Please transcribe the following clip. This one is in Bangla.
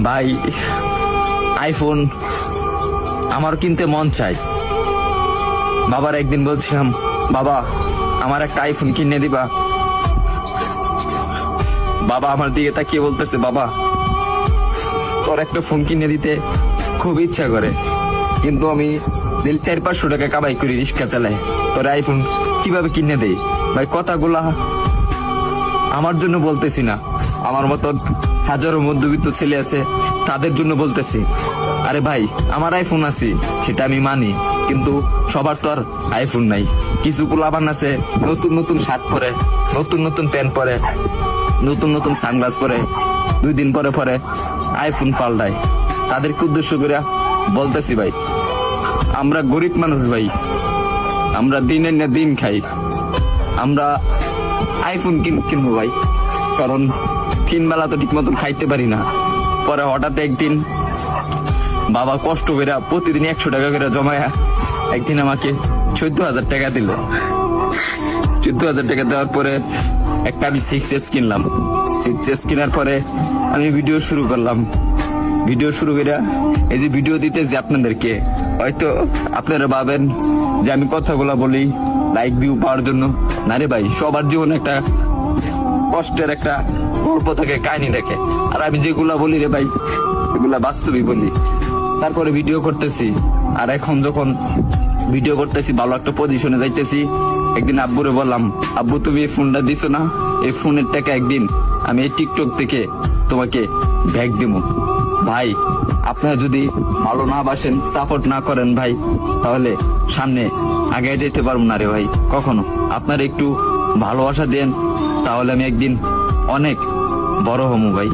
ভাই আইফোন আমার কিনতে মন চাই। বাবার একদিন বলছিলাম, বাবা আমার একটা আইফোন কিনে দিবা। বাবা আমার দিকে তাকিয়ে বলতেছে, বাবা তোর একটা ফোন কিনে দিতে খুব ইচ্ছা করে, কিন্তু আমি 400-500 টাকা কামাই করি, রিক্সা চালাই, তোর আইফোন কিভাবে কিনে দেই? ভাই কথাগুলা আমার জন্য বলতেছি না, আমার মতন হাজারো মধ্যবিত্ত ছেলে আছে তাদের জন্য বলতেছি। আরে ভাই আমার আইফোন আছে সেটা আমি মানি, কিন্তু সবার তো আর আইফোন নাই। কিছু পোলাপান আছে নতুন নতুন শার্ট পরে, নতুন নতুন প্যান্ট পরে, নতুন নতুন সানগ্লাস পরে, 2 দিন পরে পরে আইফোন পাল্টায়। তাদেরকে উদ্দেশ্য করে বলতেছি, ভাই আমরা গরিব মানুষ, ভাই আমরা দিনের না দিন খাই, আমরা আইফোন কিনবো ভাই, কারণ 3 বেলা তো ঠিক মতন খাইতে পারি না। পরে হঠাৎ একদিন বাবা কষ্ট করে প্রতিদিন 100 টাকা করে জমায়া একদিন আমাকে 14,000 টাকা দিল। 14,000 টাকা দেওয়ার পরে একটা আমি 6S কিনলাম। 6S কেনার পরে আমি ভিডিও শুরু করলাম। ভিডিও শুরু করে এই যে ভিডিও দিতেছি আপনাদেরকে, হয়তো আপনারা ভাবেন যে আমি কথাগুলা বলি লাইক ভিউ পাওয়ার জন্য। না রে ভাই, সবার জীবনে একটা কষ্টের একটা গল্প থাকে, কাহিনী থাকে, আর আমি যেগুলা বলি রে ভাই এগুলা বাস্তবই বলি। তারপরে ভিডিও করতেছি, আর এখন যখন ভিডিও করতেছি ভালো একটা পজিশনে যাইতেছি, একদিন আব্বুরে বললাম, আব্বু তুমি এই ফোনটা দিছো না, এই ফোনের টাকা একদিন আমি এই টিকটক থেকে তোমাকে ব্যাগ দিব। ভাই আপনারা যদি ভালো না বাসেন, সাপোর্ট না করেন ভাই, তাহলে সামনে আগে যেতে পারবো না রে ভাই কখনো। আপনারা একটু ভালোবাসা দেন, তাহলে আমি একদিন অনেক বড় হমু ভাই।